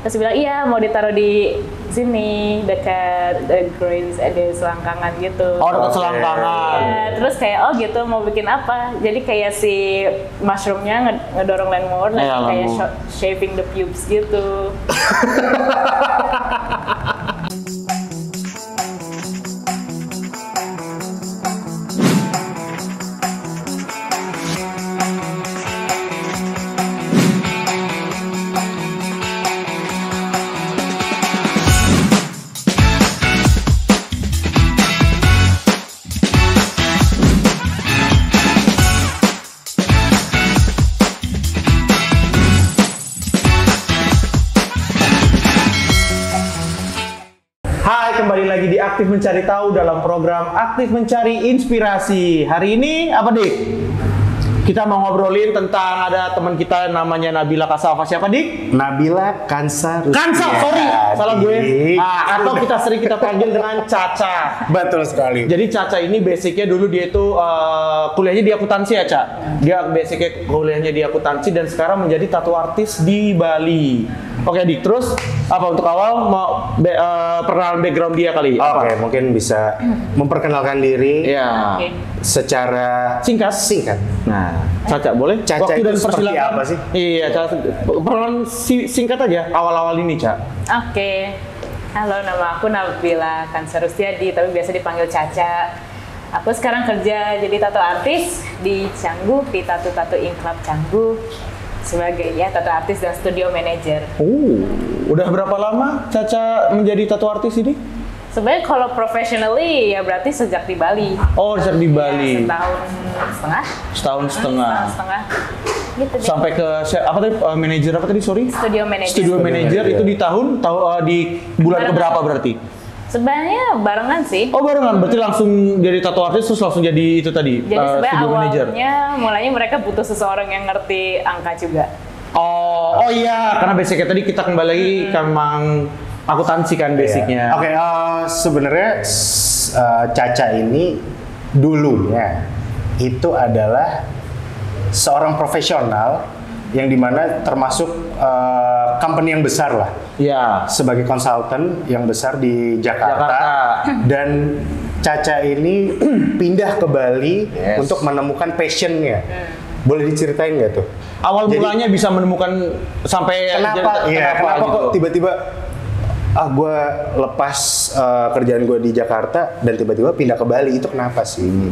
Terus bilang iya mau ditaruh di sini dekat Greens di selangkangan gitu. Oh, dekat selangkangan. Ya, terus kayak oh gitu mau bikin apa? Jadi kayak si mushroomnya ngedorong landmore dan kayak shaving the pubes gitu. Kembali lagi di Aktif Mencari Tahu dalam program Aktif Mencari Inspirasi. Hari ini apa, Dik? Kita mau ngobrolin tentang ada teman kita namanya Nabila Kasalva. Siapa, Dik? Nabila Kansa. Sorry, salah gue. Atau sering kita panggil dengan Caca. Betul sekali. Jadi Caca ini basicnya dulu dia itu kuliahnya di akuntansi ya, Ca? Dia basicnya kuliahnya di akuntansi dan sekarang menjadi tattoo artist di Bali. Oke, Dik. Terus apa untuk awal mau perkenalan background dia kali? Oke, mungkin bisa memperkenalkan diri. Ya. Secara singkat. Nah, Caca boleh? Caca waktu itu dan seperti apa sih? Iya, Caca. Perkenalan singkat aja awal-awal ini, Ca. Oke. Halo, nama aku Nabila Kansa Rustiadi, tapi biasa dipanggil Caca. Aku sekarang kerja jadi tattoo artis di Canggu, di Tattoo Ink Club Canggu sebagai tattoo artis dan studio manager. Udah berapa lama Caca menjadi tattoo artis ini? Sebenarnya kalau professionally ya berarti sejak di Bali. Oh, sejak di Bali. Setahun setengah. Gitu deh. Sampai ke apa tadi manajer apa tadi? Sorry. Studio manager. Studio manager itu di di bulan keberapa berarti? Sebenarnya barengan sih. Oh, barengan. Berarti langsung jadi tattoo artis terus langsung jadi itu tadi. Jadi sebenarnya manager. Mulanya mereka butuh seseorang yang ngerti angka juga. Oh iya, karena basicnya tadi kita kembali lagi ke memang akuntansi kan basicnya. Oke, sebenarnya Caca ini dulunya itu adalah seorang profesional yang dimana termasuk company yang besar lah. Iya. Sebagai konsultan yang besar di Jakarta. Dan Caca ini pindah ke Bali untuk menemukan passionnya. Boleh diceritain nggak tuh? Awal mulanya bisa menemukan sampai kenapa gitu? Kok tiba-tiba gue lepas kerjaan gue di Jakarta dan tiba-tiba pindah ke Bali, itu kenapa sih?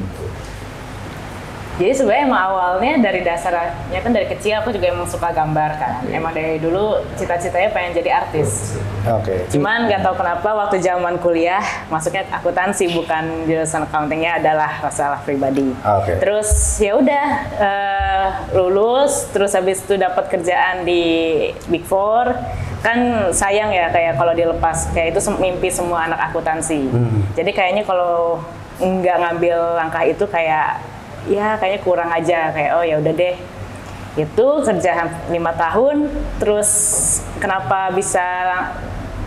Jadi sebenarnya emang awalnya dari dasarnya kan dari kecil aku juga emang suka gambar kan. Emang dari dulu cita-citanya pengen jadi artis. Oke. Cuman nggak tahu kenapa waktu zaman kuliah masuknya akuntansi bukan jurusan accountingnya adalah masalah pribadi. Oke. Terus ya udah lulus, terus habis itu dapat kerjaan di Big Four. Kan sayang ya kayak kalau dilepas kayak itu mimpi semua anak akuntansi. Jadi kayaknya kalau nggak ngambil langkah itu kayaknya kurang aja, kayak oh ya udah deh. Itu kerja 5 tahun, terus kenapa bisa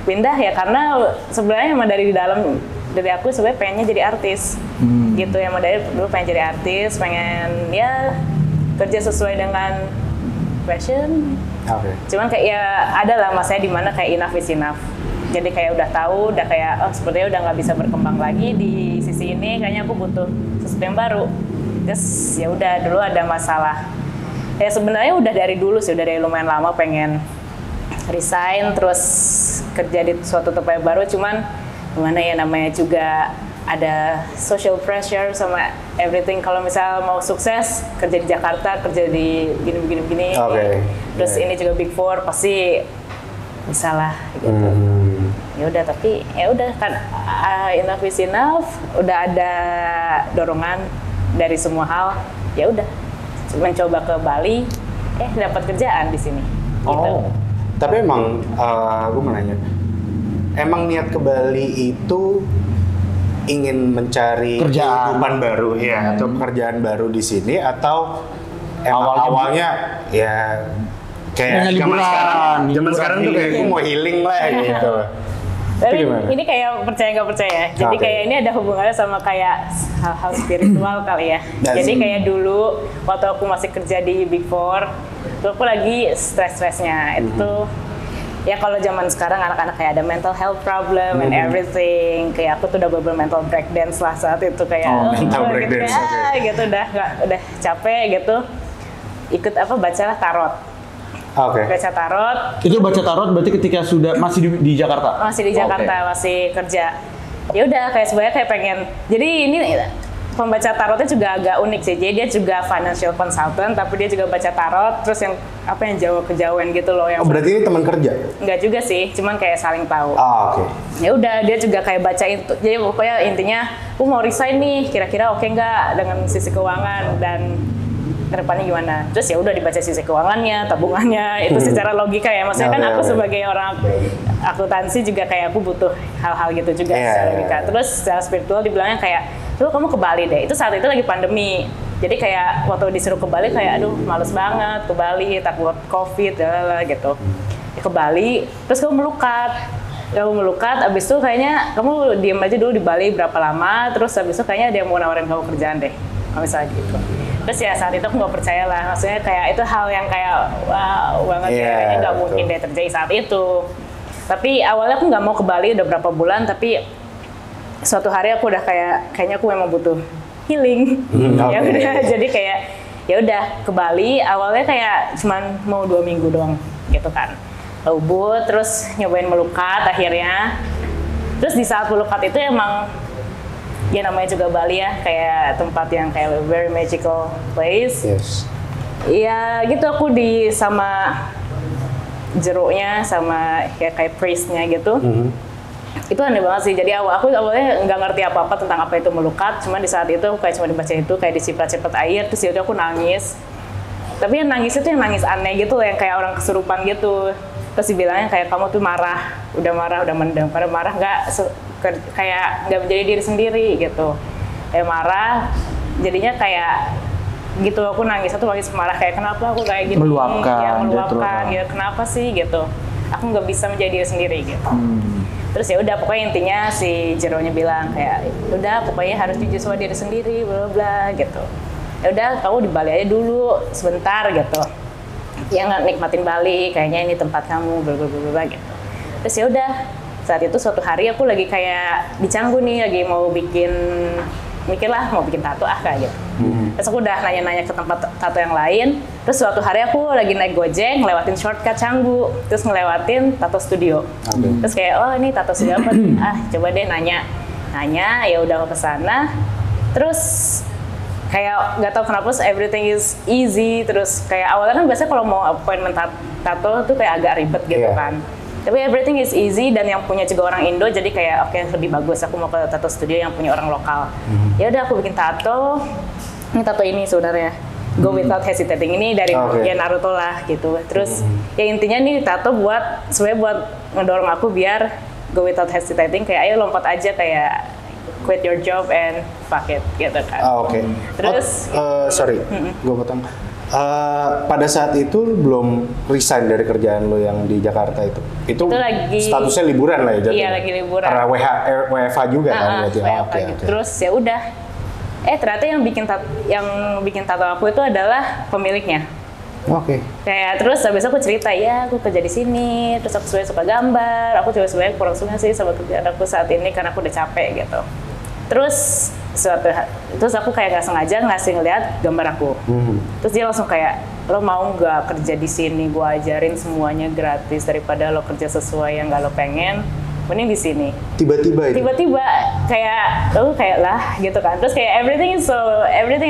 pindah ya karena sebenarnya emang dari aku sebenarnya pengennya jadi artis. Gitu emang dari dulu pengen jadi artis, pengen kerja sesuai dengan passion. Cuman kayak ada lah masanya di mana kayak enough is enough. Jadi kayak udah tahu, udah kayak sepertinya udah nggak bisa berkembang lagi di sisi ini, kayaknya aku butuh sesuatu yang baru. Terus ya udah dulu ada masalah. Ya sebenarnya udah dari dulu sih, udah dari lumayan lama pengen resign terus kerja di suatu tempat yang baru, cuman gimana ya namanya juga ada social pressure sama everything. Kalau misal mau sukses kerja di Jakarta, kerja di gini. Terus ini juga Big Four pasti bisa lah gitu. Ya udah tapi ya udah kan enough is enough, udah ada dorongan dari semua hal, ya udah mencoba ke Bali, dapat kerjaan di sini. Gitu. Tapi emang gue mau nanya, emang niat ke Bali itu ingin mencari kehidupan baru atau pekerjaan baru di sini, atau awalnya ya kayak zaman sekarang tuh kayak gue mau healing lah gitu. Tapi ini kayak percaya nggak percaya. Jadi kayak ini ada hubungannya sama kayak hal-hal spiritual kali ya. Jadi kayak dulu waktu aku masih kerja di Big Four, itu aku lagi stres-stresnya. Itu ya kalau zaman sekarang anak-anak kayak ada mental health problem and everything, kayak aku tuh udah bener mental breakdance lah saat itu kayak mental breakdance, gitu, gitu udah capek gitu, ikut bacalah tarot. Baca tarot. Itu baca tarot berarti ketika sudah masih di Jakarta? Masih di Jakarta, masih kerja. Ya udah kayak sebenarnya kayak pengen. Jadi ini pembaca tarotnya juga agak unik sih. Jadi dia juga financial consultant, tapi dia juga baca tarot. Terus yang yang jauh-kejauhan gitu loh. Yang berarti ini teman kerja? Enggak juga sih, cuman kayak saling tahu. Oke. Ya udah dia juga kayak bacain. Jadi pokoknya intinya, aku mau resign nih. Kira-kira oke nggak dengan sisi keuangan dan kedepannya gimana? Terus ya udah dibaca sisi keuangannya, tabungannya. Itu secara logika ya. Maksudnya kan aku sebagai orang akuntansi juga kayak aku butuh hal-hal gitu juga secara logika. Terus secara spiritual dibilangnya kayak, "Lu kamu ke Bali deh." Itu saat itu lagi pandemi. Jadi kayak waktu disuruh ke Bali kayak aduh males banget ke Bali, takut Covid gitu. Ya, ke Bali, terus kamu melukat, abis itu kayaknya kamu diem aja dulu di Bali berapa lama, terus abis itu kayaknya dia mau nawarin kamu kerjaan deh, kalau misalnya gitu. Terus ya saat itu aku nggak percaya lah, maksudnya kayak itu hal yang kayak wow banget kayaknya nggak mungkin deh terjadi saat itu. Tapi awalnya aku nggak mau ke Bali udah berapa bulan, tapi suatu hari aku udah kayaknya aku memang butuh healing. Ya udah, jadi kayak ya udah ke Bali. Awalnya kayak cuman mau 2 minggu doang gitu kan. Ubud, terus nyobain melukat akhirnya. Terus di saat melukat itu emang ya namanya juga Bali ya, kayak tempat yang kayak very magical place. Yes. Ya gitu aku sama jeruknya sama kayak priestnya gitu. Itu aneh banget sih. Jadi aku awalnya nggak ngerti apa-apa tentang apa itu melukat. Cuma di saat itu kayak cuma dibaca itu kayak disiprat-siprat air. Terus yaudah aku nangis. Tapi yang nangis itu yang nangis aneh gitu, yang kayak orang kesurupan gitu. Terus dibilangnya kayak kamu tuh marah, udah mendem. Pada marah kayak nggak menjadi diri sendiri gitu. Kayak marah, jadinya kayak gitu aku nangis marah kayak kenapa aku kayak gini? Meluapkan gitu. Kenapa sih gitu? Aku nggak bisa menjadi diri sendiri gitu. Terus ya udah pokoknya intinya si Jeronya bilang kayak udah pokoknya harus jujur sama diri sendiri bla bla gitu. Ya udah kamu di Bali aja dulu sebentar gitu. Ya nggak nikmatin Bali, kayaknya ini tempat kamu bla bla bla gitu. Terus ya udah saat itu suatu hari aku lagi kayak di Canggu nih, lagi mau mikirlah mau bikin tato kayak gitu. Terus aku udah nanya-nanya ke tempat tato yang lain. Terus suatu hari aku lagi naik Gojek, ngelewatin shortcut Canggu, terus ngelewatin tato studio. Terus kayak oh ini tato studio apa? Coba deh nanya, ya udah aku kesana. Terus kayak nggak tahu kenapa everything is easy. Terus kayak awalnya kan biasanya kalau mau appointment tato tuh kayak agak ribet gitu kan. Tapi everything is easy dan yang punya juga orang Indo, jadi kayak oke, lebih bagus aku mau ke tato studio yang punya orang lokal. Ya udah aku bikin tato. Ini tato ini sebenarnya go without hesitating, ini dari ya Naruto lah gitu. Terus ya intinya nih tato sebenarnya buat ngedorong aku biar go without hesitating, kayak ayo lompat aja, kayak quit your job and fuck it gitu kan. Terus sorry, gue potong. Pada saat itu belum resign dari kerjaan lo yang di Jakarta itu lagi, statusnya liburan lah ya jadinya. Iya lagi liburan. Karena WFH juga kan berarti. Gitu. Terus ya udah. Ternyata yang bikin tato aku itu adalah pemiliknya. Kayak terus habis aku cerita ya aku kerja di sini, terus aku sebenarnya suka gambar, aku juga sebenarnya kurang suka sih sama kerjaan aku saat ini karena aku udah capek gitu. Terus aku kayak nggak sengaja ngeliat gambar aku. Terus dia langsung kayak, lo mau nggak kerja di sini? Gue ajarin semuanya gratis daripada lo kerja sesuai yang nggak lo pengen. Mending di sini. Tiba-tiba kayak lah gitu kan. Terus kayak everything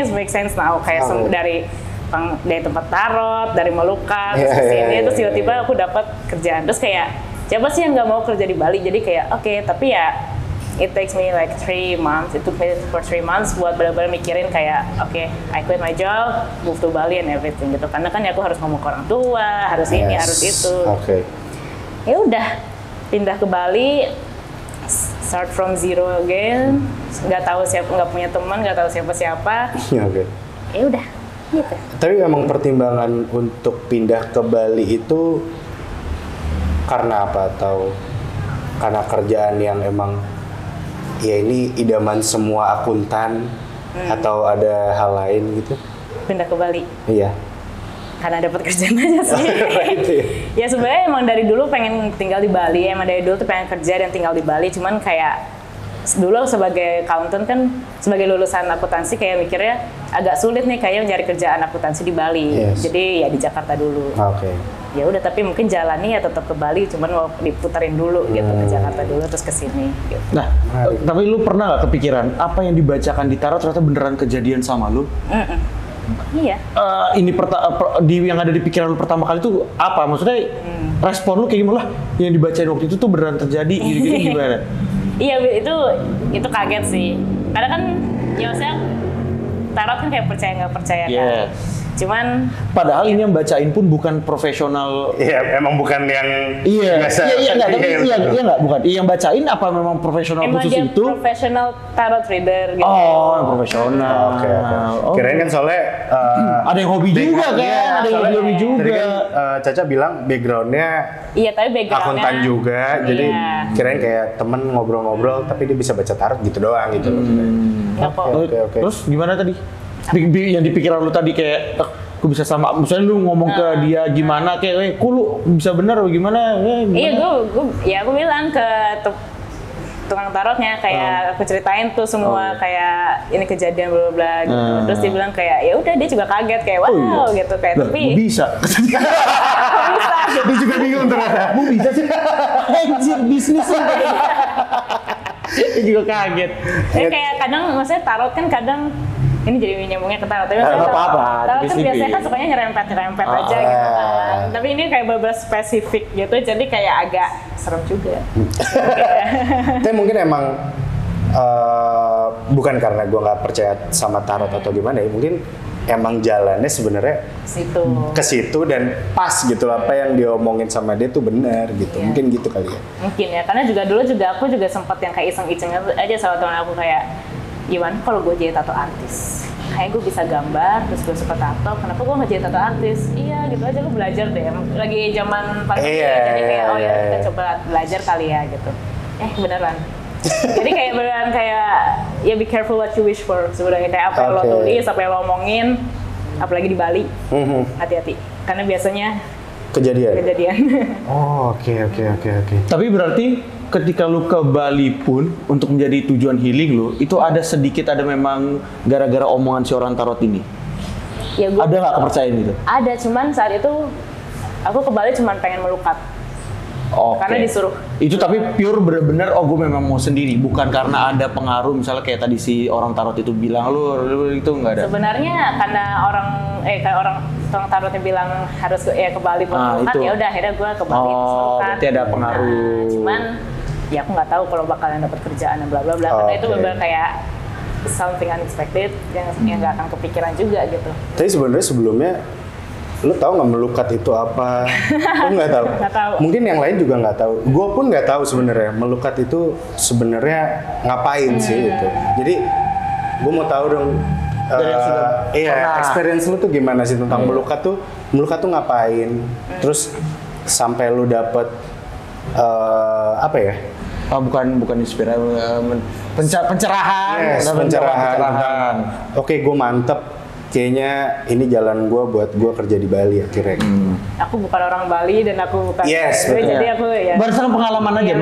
is make sense now. Kayak dari tempat tarot, dari melukat, terus kesini, terus tiba-tiba aku dapat kerjaan. Terus kayak siapa sih yang nggak mau kerja di Bali? Jadi kayak tapi ya it takes me like 3 months. It took me for 3 months buat benar-benar mikirin kayak I quit my job, move to Bali and everything gitu. Karena kan aku harus ngomong ke orang tua, harus ini, harus itu. Ya udah pindah ke Bali, start from zero again. Nggak punya teman, nggak tahu siapa-siapa. Ya udah gitu. Tapi memang pertimbangan untuk pindah ke Bali itu karena apa, atau karena kerjaan yang emang ya ini idaman semua akuntan, atau ada hal lain gitu? Pindah ke Bali? Iya. Karena dapat kerjaan aja sih. Ya sebenarnya emang dari dulu pengen tinggal di Bali, emang dari dulu tuh pengen kerja dan tinggal di Bali, cuman kayak dulu sebagai accountant kan, sebagai lulusan akuntansi kayak mikirnya agak sulit nih kayak nyari kerjaan akuntansi di Bali. Yes. Jadi ya di Jakarta dulu. Oke. Ya udah, tapi mungkin jalannya ya tetap ke Bali, cuman mau diputerin dulu gitu ke Jakarta dulu terus ke sini gitu. Nah, tapi lu pernah nggak kepikiran apa yang dibacakan di tarot ternyata beneran kejadian sama lu? Iya. Ini yang ada di pikiran lu pertama kali itu apa? Maksudnya respon lu kayak gimana lah? Yang dibacain waktu itu tuh beneran terjadi gitu gimana? Iya, itu kaget sih. Karena kan ya maksudnya tarot kan kayak percaya nggak percaya kan. Cuman padahal ini yang bacain pun bukan profesional. Iya, emang bukan yang biasa. Bukan. Yang bacain apa memang profesional emang khusus dia itu? Profesional tarot reader gitu. Oh, yang profesional. Oke. Kirain kan soalnya ada yang hobi juga kan, ada yang hobi juga. Tadi kan Caca bilang backgroundnya Iya, tapi backgroundnya akuntan juga, jadi kirain kayak temen ngobrol-ngobrol, tapi dia bisa baca tarot gitu doang gitu. Oke. Terus gimana tadi? Yang di pikiran lu tadi kayak aku bisa sama, misalnya lu ngomong ke dia gimana kayak, kok lu bisa bener atau gimana? Iya, gue bilang ke tukang tarotnya kayak aku ceritain tuh semua kayak ini kejadian bla bla gitu. Terus dia bilang kayak ya udah, dia juga kaget kayak wow gitu kayak tapi bisa. Dia juga bingung ternyata. Mau bisa sih. Anjir bisnis sih. Dia juga kaget. Kayak kadang maksudnya tarot kan kadang ini jadi nyambungnya ke tarot, tapi apa-apa. tarot kan biasanya kan sukanya nyerempet aja gitu kan. Tapi ini kayak beberapa spesifik gitu, jadi kayak agak serem juga. Tapi mungkin emang bukan karena gue nggak percaya sama tarot atau gimana ya, mungkin emang jalannya sebenarnya ke situ dan pas gitu, apa yang diomongin sama dia tuh benar gitu. Mungkin gitu kali ya. Mungkin ya, karena aku juga sempat yang kayak iseng-iseng aja sama teman aku kayak, Iwan, kalau gue jadi tato artis, kayak gue bisa gambar, terus gue suka tato, kenapa gue nggak jadi tato artis? Iya, gitu aja, lu belajar deh. Lagi zaman pandemi, jadi kayak kita coba belajar kali ya gitu. Beneran. Jadi kayak beneran kayak ya be careful what you wish for sebenarnya, kayak apa yang lo tulis, apa yang lo omongin, apalagi di Bali, hati-hati. Karena biasanya kejadian. Oke. Tapi berarti ketika lu ke Bali pun untuk menjadi tujuan healing lu, itu ada memang gara-gara omongan si orang tarot ini? Ya, ada nggak kepercayaan gitu? Ada, cuman saat itu aku ke Bali cuman pengen melukat. Karena disuruh. Itu tapi pure bener-bener gue memang mau sendiri, bukan karena ada pengaruh misalnya kayak tadi si orang tarot itu bilang lu itu nggak ada. Sebenarnya karena orang tarotnya bilang harus ke Bali buat melukat, ya udah akhirnya gue ke Bali terus melukat. Berarti ada pengaruh. Cuman ya aku nggak tahu kalau bakalan dapat kerjaan dan bla bla bla, karena itu benar kayak something unexpected yang nggak akan kepikiran juga gitu. Tapi sebenarnya sebelumnya lu tahu nggak melukat itu apa? Lu nggak tahu. Nggak tahu. Mungkin yang lain juga nggak tahu. Gue pun nggak tahu sebenarnya melukat itu sebenarnya ngapain sih itu. Jadi gue mau tahu dong. Experience lu tuh gimana sih tentang melukat tuh? Melukat tuh ngapain? Terus sampai lu dapet apa ya? Bukan inspirasi, pencerahan. Pencerahan. Oke, gue mantep. Kayaknya ini jalan gue buat gue kerja di Bali akhirnya. Aku bukan orang Bali dan aku bukan. Jadi aku ya. Berdasarkan pengalaman aja.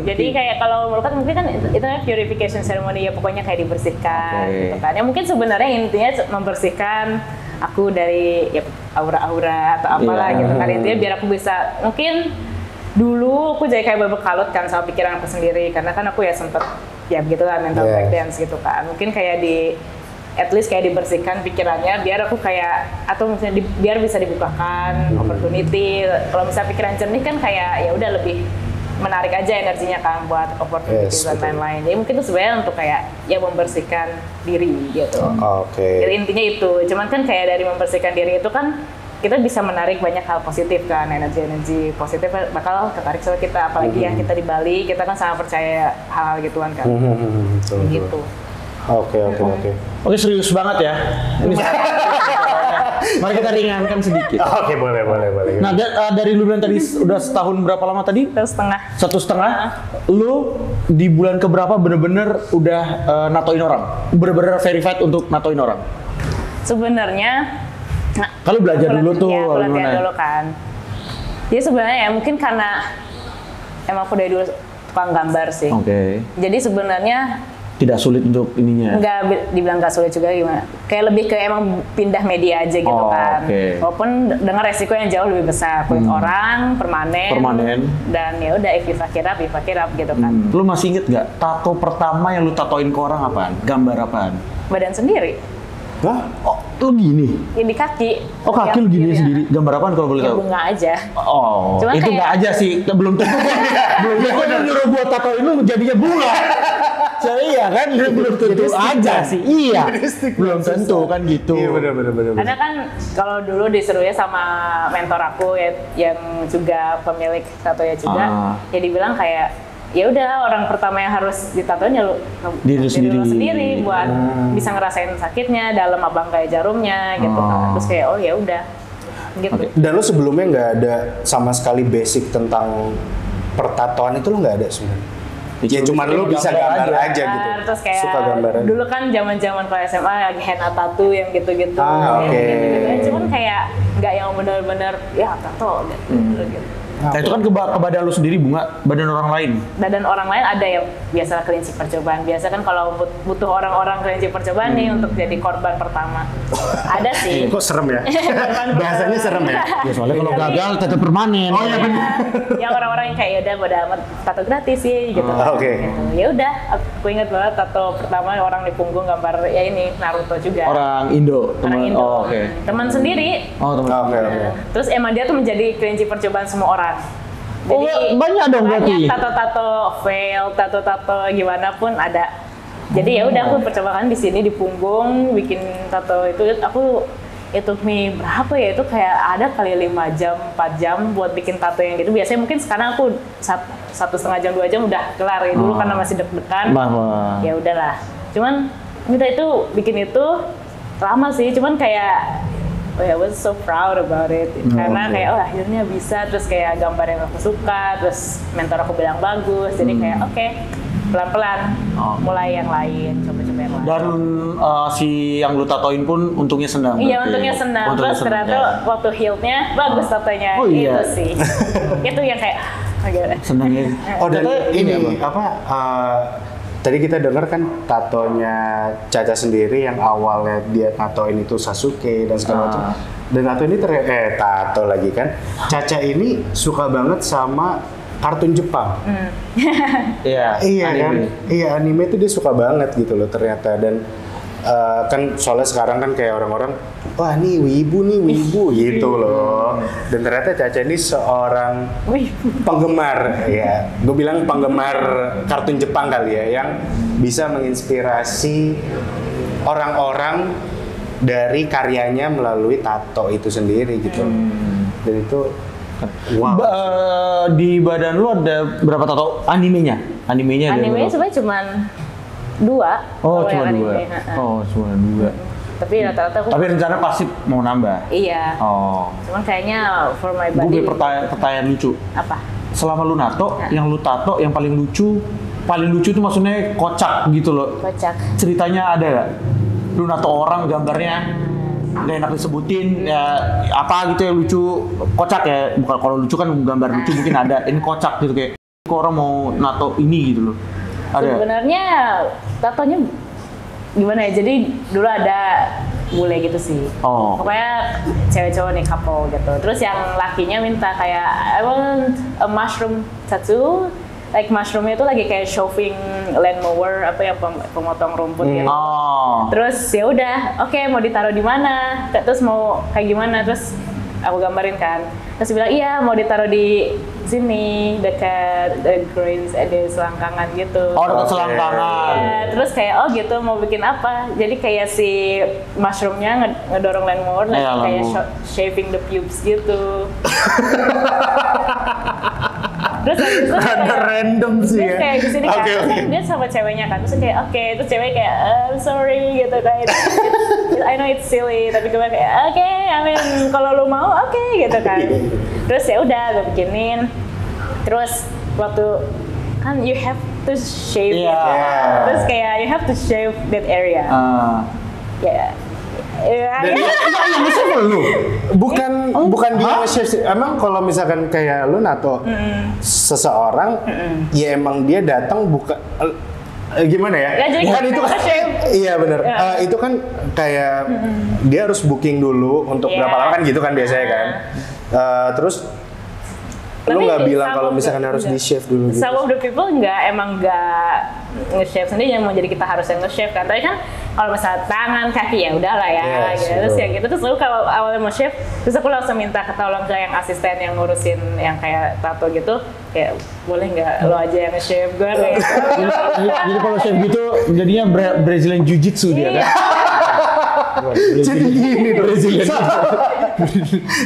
Jadi kayak kalau melukat mungkin kan itu purification ceremony ya, pokoknya kayak dibersihkan gitu kan. Ya mungkin sebenarnya intinya membersihkan aku dari ya aura-aura atau apalah gitu kan, intinya biar aku bisa, mungkin dulu aku jadi kayak berbekalut kan sama pikiran aku sendiri, karena kan aku ya sempet ya begitulah mental breakdance gitu kan, mungkin kayak at least kayak dibersihkan pikirannya biar aku kayak, atau misalnya biar bisa dibukakan opportunity. Kalau misalnya pikiran jernih kan kayak ya udah lebih menarik aja energinya kan buat opportunity dan lain-lain. Jadi mungkin itu sebenarnya untuk kayak ya membersihkan diri gitu. Jadi intinya itu. Cuman kan kayak dari membersihkan diri itu kan kita bisa menarik banyak hal positif kan, energi-energi positif bakal ketarik sama kita, apalagi yang kita di Bali, kita kan sangat percaya hal gituan kan. Gitu. Oke, serius banget ya. Ini mari kita ringankan sedikit. Oke, boleh. Nah, dari lu bilang tadi udah setahun berapa lama tadi? 1,5. 1,5. Lu di bulan keberapa bener-bener udah natoin orang? Bener-bener verified untuk natoin orang? Sebenarnya Kalau belajar dulu tuh ya, aku latihan gimana? dulu kan. Jadi sebenarnya ya mungkin karena emang aku dari dulu tukang gambar sih. Oke. Jadi sebenarnya Tidak sulit untuk ininya. nggak dibilang nggak sulit juga gimana. Kayak lebih ke emang pindah media aja gitu Oh, kan. oke. Walaupun dengan resiko yang jauh lebih besar, kulit orang, permanen. Dan ya udah if you fuck it up gitu kan. Lu masih inget nggak tato pertama yang lu tatoin ke orang apaan? Gambar apaan? Badan sendiri, Hah? Oh, lu gini? ya di kaki. Oh, kaki lu gini ya. sendiri? Gambar apaan kalau boleh Ya tahu? bunga aja. Oh, Cuma itu kayak- nggak aja sih, belum tentu. Belum tentu lu nyuruh gua tatoin lu jadinya bunga. Iya kan, belum tentu aja sih. Iya, belum tentu kan gitu. Iya benar. Karena kan kalau dulu disuruhnya sama mentor aku ya, yang juga pemilik tatonya juga, ya dibilang kayak ya udah orang pertama yang harus ditatoin ya lu Diri lu sendiri. sendiri buat bisa ngerasain sakitnya dalam abang kayak jarumnya gitu kan. Terus kayak oh ya udah gitu. Oke. Dan lu sebelumnya nggak ada sama sekali basic tentang pertatoan itu lu nggak ada sebenarnya? Ya cuma lu bisa gambar aja gitu. Terus kayak Suka gambaran. dulu kan zaman-zaman kalau SMA lagi henna tattoo yang gitu-gitu. Ah, yang oke. gitu-gitu. Cuman kayak nggak yang benar-benar ya tato gitu. Nah, itu kan ke badan lu sendiri, bunga, badan orang lain. Badan orang lain ada yang biasa kelinci percobaan. Biasa kan kalau butuh orang-orang kelinci percobaan nih untuk jadi korban pertama. Ada sih. Kok serem ya? Korban Bahasanya serem ya? Ya soalnya kalau Tapi- gagal tetap permanen. Oh iya benar. Yang orang-orang yang kayak ya udah pada amat tato gratis sih gitu. Oke. Gitu. Ya udah, aku ingat banget tato pertama orang di punggung gambar ya ini Naruto juga. Orang Indo, Orang teman. Indo. Oh, oke. Teman sendiri. Oh, teman. Oke. Terus emang dia tuh menjadi kelinci percobaan semua orang. Oh, banyak dong berarti. Tato-tato fail, tato-tato gimana pun ada. Jadi ya udah aku percobaan di sini di punggung bikin tato itu aku itu berapa ya itu kayak ada kali 5 jam 4 jam buat bikin tato yang gitu. Biasanya mungkin sekarang aku 1,5 jam 2 jam udah kelar ya dulu karena masih deg-degan. Bahwa Ya udahlah. Cuman kita itu bikin itu lama sih, cuman kayak oh ya, I was so proud about it. Karena oke. kayak oh akhirnya bisa, terus kayak gambar yang aku suka, terus mentor aku bilang bagus, jadi kayak oke, pelan-pelan mulai yang lain, coba-coba yang lain. dan si yang lu tatoin pun untungnya senang. Iya, berarti. untungnya senang. Untungnya Terus senang, ternyata ya. waktu healed-nya bagus tatonya. Oh, iya. Itu sih. Itu yang kayak gimana? Senang ya. Oh dan Ternyata ini apa? apa? Tadi kita dengar kan tatonya Caca sendiri yang awalnya dia tatoin itu Sasuke dan segala macam. Dan tato ini tato lagi kan. Caca ini suka banget sama kartun Jepang. Iya. Iya anime. kan? Iya anime tuh dia suka banget gitu loh ternyata dan kan soalnya sekarang kan kayak orang-orang wah nih wibu gitu loh. Dan ternyata Caca ini seorang Wih, penggemar ya. Gue bilang penggemar kartun Jepang kali ya yang bisa menginspirasi orang-orang dari karyanya melalui tato itu sendiri gitu. Dan itu wow. Di badan lu ada berapa tato animenya? Animenya ada animenya berapa? sebenarnya cuman 2. Oh, kalau cuma yang 2. anime, ha-ha. Oh, cuma 2. Tapi rata-rata aku Tapi rencana pasti mau nambah. iya. Oh. Cuman kayaknya for my Gue body punya pertanyaan lucu. apa? Selama lu nato, Ya. yang lu tato yang paling lucu itu maksudnya kocak gitu loh. Kocak. Ceritanya ada nggak? Lu nato orang gambarnya nggak enak disebutin ya apa gitu yang lucu, kocak ya. Bukan kalau lucu kan gambar lucu mungkin ada. Ini kocak gitu kayak kok orang mau nato ini gitu loh. Ada. Sebenarnya tatonya gimana ya? Jadi dulu ada bule gitu sih. Oh. Pokoknya cewek cowok nih couple gitu. Terus yang lakinya minta kayak I want a mushroom tattoo. Like mushroomnya itu lagi kayak shoving land mower apa ya pemotong rumput gitu. Oh. Terus ya udah, oke mau ditaruh di mana? Terus mau kayak gimana? Terus aku gambarin kan. Terus dia bilang iya mau ditaruh di sini dekat the greens ada selangkangan gitu. Oh, dekat Oke. selangkangan. Ya, terus kayak oh gitu mau bikin apa? Jadi kayak si mushroomnya ngedorong land mower like, Iya, kayak langsung. shaving the pubes gitu. Terus habis itu Ada kayak- random sih terus ya. kayak di sini kan, Oke, terus oke. kan dia sama ceweknya kan, terus kayak oke, terus cewek kayak I'm sorry gitu kan, I know it's silly, tapi gue kayak oke, I mean kalau lu mau oke gitu kan, terus ya udah gue bikinin, terus waktu kan you have to shave, Iya. it. Terus kayak you have to shave that area, Ah. ya Iya. Dan Yang nge-chef lu? bukan dia nge-chef sih. Emang kalau misalkan kayak lu Nato, seseorang ya emang dia datang bukan gimana ya? Ya, jadi Bukan itu kan? chef. Iya benar. Itu kan kayak dia harus booking dulu untuk Iya. berapa lama kan gitu kan biasanya kan. Terus lu Tapi nggak bilang some kalau of misalkan the- harus enggak. di chef dulu gitu. Some of the people emang nggak nge-chef sendiri, yang mau jadi kita harus yang nge-chef kan. Tapi kan kalau misalnya tangan, kaki ya udahlah ya. Yes, Gitu. Terus betul. ya gitu. Terus lalu kalau awalnya mau chef, terus aku langsung minta tolong ke yang asisten yang ngurusin yang kayak tato gitu. Kayak boleh nggak lo aja yang nge-chef gue kayak. Jadi kalau chef gitu jadinya Brazilian Jiu-Jitsu dia kan? Jadi gini Brazilian.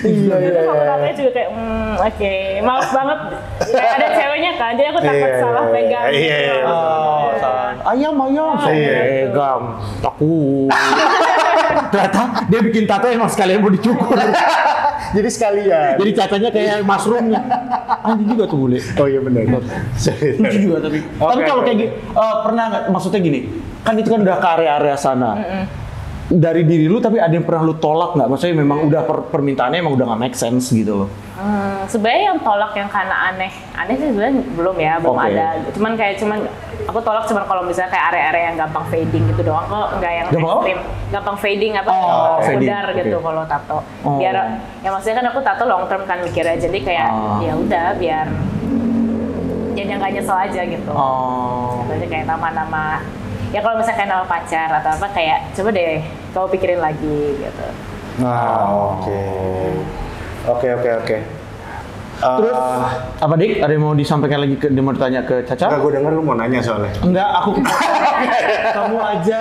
Iya iya. Terus aku tatanya juga kayak, oke, males banget. Kayak ada ceweknya kan, jadi aku takut Iya, salah iya, pegang. iya, iya, gitu. Oh, ayam. Iya. Pegang. Takut. Ternyata dia bikin tato emang sekalian mau dicukur. Jadi sekalian. Jadi cacanya kayak mushroomnya. Anjing juga tuh bule. Oh iya benar. Lucu juga tapi. Tapi kalau kayak gini, pernah nggak? Maksudnya gini, kan itu kan udah ke area-area sana. Dari diri lu tapi ada yang pernah lu tolak nggak? Maksudnya memang udah permintaannya emang udah nggak make sense gitu loh. Sebenarnya yang tolak yang karena aneh sih sebenarnya belum Oke. ada. Cuman aku tolak cuman kalau misalnya kayak area-area yang gampang fading gitu doang kok, nggak yang Gampang apa? ekstrim. Gampang fading fading. pudar gitu Oke. kalau tato. Oh. Biar ya maksudnya kan aku tato long term kan mikirnya, jadi kayak ya udah biar jadi nggak nyesel aja gitu. Jadi kayak nama-nama ya kalau misalnya kayak nama pacar atau apa kayak coba deh kamu pikirin lagi gitu. Oke. Terus apa Dik? Ada yang mau disampaikan lagi dia mau ditanya ke Caca? Enggak, gue denger lu mau nanya soalnya. Enggak, aku kamu aja.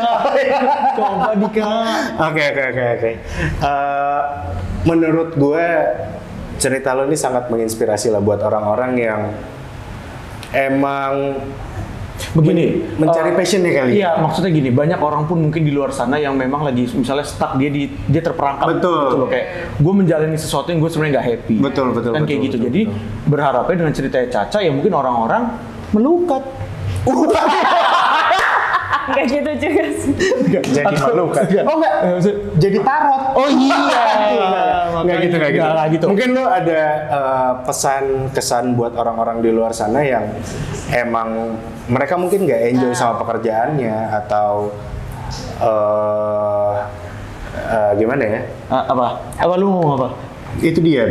Coba Dika. Oke. Menurut gue cerita lo ini sangat menginspirasi lah buat orang-orang yang emang Begini, mencari passionnya kali. Iya, maksudnya gini, banyak orang pun mungkin di luar sana yang memang lagi misalnya stuck dia terperangkap Betul. gitu loh, kayak gue menjalani sesuatu yang gue sebenarnya nggak happy. Betul, Kan kayak gitu. betul. Jadi berharapnya dengan ceritanya Caca ya mungkin orang-orang melukat. Nggak gitu juga sih. Jadi melukat. Oh enggak. Jadi tarot. Oh iya. Nggak gitu. Nggak gitu. Mungkin lo ada pesan kesan buat orang-orang di luar sana yang emang mereka mungkin nggak enjoy sama pekerjaannya atau gimana ya? Apa? Apa lu mau ngomong apa? Itu dia.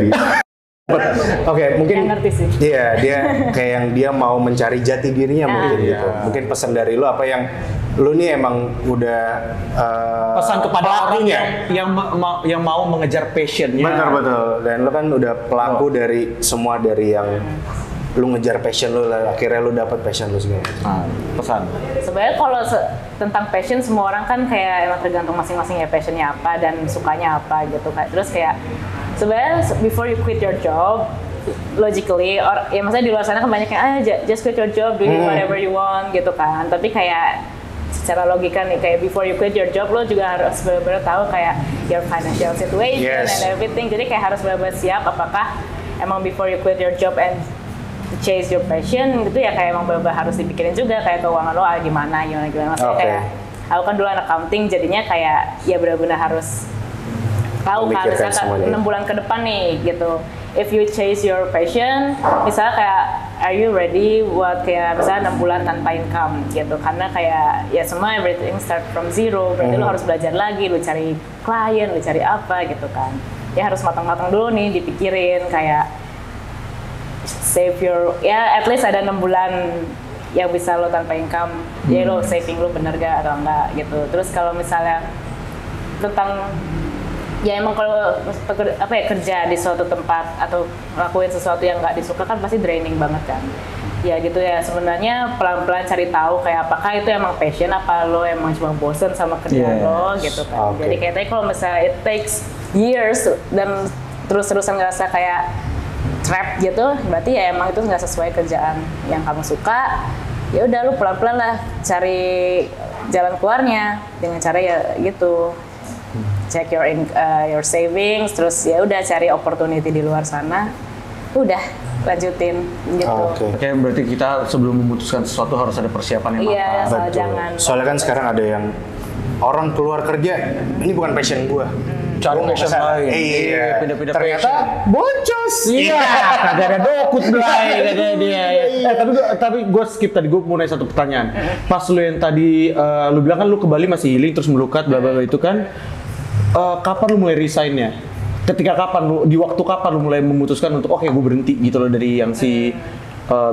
Oke, mungkin Yang ngerti sih. Iya, dia kayak yang dia mau mencari jati dirinya mungkin Iya. gitu. Mungkin pesan dari lu apa yang lu nih emang udah Pesan kepada orang pelakunya. yang mau mengejar passionnya. Betul. Dan lu kan udah pelaku dari semua dari yang lu ngejar passion lu lah, akhirnya lu dapat passion lu segala macam. Nah, pesan. Sebenarnya kalau tentang passion semua orang kan kayak emang tergantung masing-masing ya passionnya apa dan sukanya apa gitu kan. Terus kayak sebenarnya before you quit your job, logically ya maksudnya di luar sana kan banyak yang just quit your job, doing whatever you want gitu kan. Tapi kayak secara logika nih kayak before you quit your job lo juga harus benar-benar tahu kayak your financial situation Yes. and everything. Jadi kayak harus benar-benar siap apakah emang before you quit your job and to chase your passion gitu ya kayak emang benar-benar harus dipikirin juga kayak keuangan lo gimana maksudnya Oke. kayak aku kan dulu anak accounting jadinya kayak ya benar-benar harus tahu kan Memikirkan misalkan semuanya. 6 bulan ke depan nih gitu. If you chase your passion, misalnya kayak are you ready buat kayak misalnya 6 bulan tanpa income gitu. Karena kayak ya semua everything start from zero. Berarti lo harus belajar lagi, lo cari klien, lo cari apa gitu kan. Ya harus matang-matang dulu nih dipikirin kayak save your ya at least ada 6 bulan yang bisa lo tanpa income. Jadi lo saving lo bener gak atau enggak gitu. Terus kalau misalnya tentang ya emang kalau kerja di suatu tempat atau lakuin sesuatu yang nggak disuka kan pasti draining banget kan ya gitu ya sebenarnya pelan-pelan cari tahu kayak apakah itu emang passion apa lo emang cuma bosen sama kerjaan lo gitu kan. Oke. Jadi kayaknya kalau misalnya it takes years dan terus-terusan ngerasa kayak trap gitu berarti ya emang itu nggak sesuai kerjaan yang kamu suka. Ya udah lo pelan-pelan lah cari jalan keluarnya dengan cara ya gitu check your savings, terus ya udah cari opportunity di luar sana, udah lanjutin gitu. Oke. Oke, berarti kita sebelum memutuskan sesuatu harus ada persiapan yang Iya, matang. asal Betul. jangan. Soalnya kan sekarang ada yang orang keluar kerja, ini bukan passion gue. Cari passion lain. Iya. Pindah-pindah Ternyata passion. boncos. Iya, kagak ada dokut belai katanya dia. Tapi gue skip tadi, gue mau nanya satu pertanyaan. Pas lu yang tadi lu bilang kan lu ke Bali masih healing terus melukat bla bla bla itu kan, kapan lu mulai resign-nya? Ketika kapan lu, di waktu kapan lu mulai memutuskan untuk oke gue berhenti gitu loh dari yang si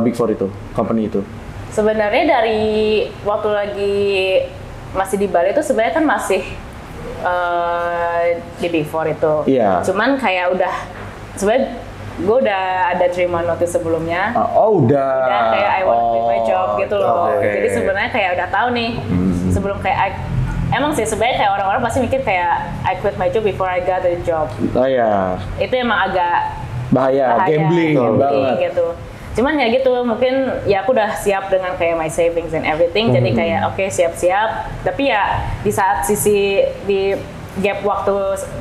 Big Four itu, company itu? Sebenarnya dari waktu lagi masih di Bali itu sebenarnya kan masih di Big Four itu. Iya. Cuman kayak udah sebenarnya gue udah ada terima notice sebelumnya. Udah. Udah kayak I want to quit my job gitu loh. Okay. Jadi sebenarnya kayak udah tahu nih sebelum kayak emang sih sebenarnya kayak orang-orang pasti mikir kayak I quit my job before I got a job. Oh ya. Itu emang agak Bahaya, gambling banget. gitu. Cuman ya gitu, mungkin ya aku udah siap dengan kayak my savings and everything. Jadi kayak oke, siap-siap. Tapi ya di saat di gap waktu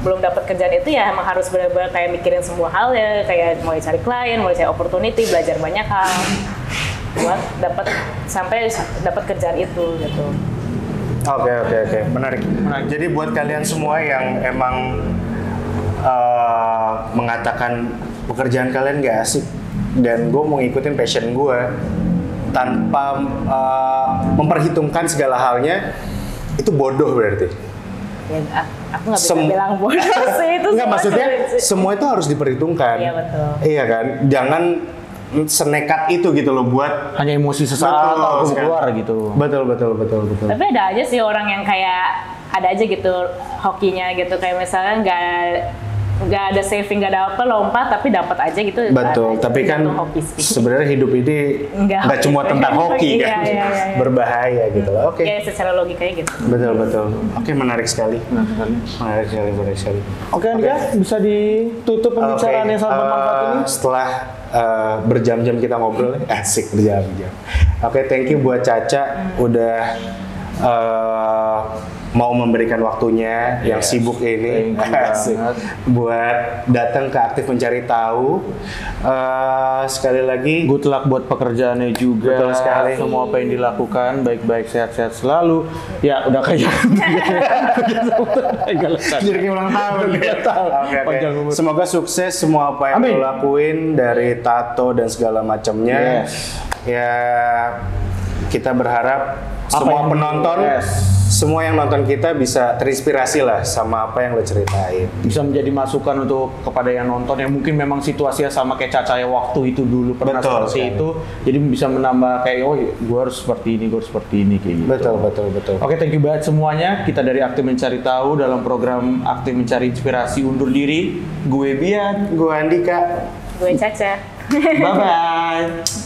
belum dapat kerjaan itu ya emang harus benar-benar kayak mikirin semua hal ya, kayak mulai cari klien, mulai cari opportunity, belajar banyak hal buat sampai dapat kerjaan itu gitu. Oke, menarik. Jadi buat kalian semua yang emang mengatakan pekerjaan kalian gak asik dan gue mau ngikutin passion gue tanpa memperhitungkan segala halnya, itu bodoh berarti. Ya, aku nggak bisa bilang bodoh sih itu. Enggak, maksudnya semua itu harus diperhitungkan. Iya betul. Iya kan, jangan senekat itu gitu loh buat hanya emosi sesaat atau keluar gitu. Betul. Tapi ada aja sih orang yang kayak ada aja gitu hokinya gitu, kayak misalnya nggak ada saving, nggak ada apa, lompat tapi dapat aja gitu. Betul, aja, tapi kan sebenarnya hidup ini nggak cuma tentang hoki kan, iya. Berbahaya gitu loh. Oke. Kayak secara logikanya gitu. Betul. Oke, menarik sekali. Oke, Andika, bisa ditutup pembicaraan yang sangat bermanfaat ini? Setelah berjam-jam kita ngobrol, asik berjam-jam. Oke, thank you buat Caca udah mau memberikan waktunya yang sibuk ini buat datang ke Aktif Mencari Tahu. Sekali lagi good luck buat pekerjaannya juga. Betul sekali. Semua apa yang dilakukan baik-baik, sehat-sehat selalu. Ya udah kayak jadi ulang tahun. Panjang umur. Semoga sukses semua apa yang lo lakuin, dari tato dan segala macamnya. Ya kita berharap semua penonton, semua yang nonton kita bisa terinspirasi lah sama apa yang lo ceritain. Bisa menjadi masukan untuk kepada yang nonton yang mungkin memang situasinya sama kayak Caca ya waktu itu dulu pernah seperti itu. Jadi bisa menambah kayak gue harus seperti ini, gue harus seperti ini kayak gitu. Betul. Oke, thank you banget semuanya. Kita dari Aktif Mencari Tahu dalam program Aktif Mencari Inspirasi undur diri. Gue Bian, gue Andika, gue Caca. Bye bye.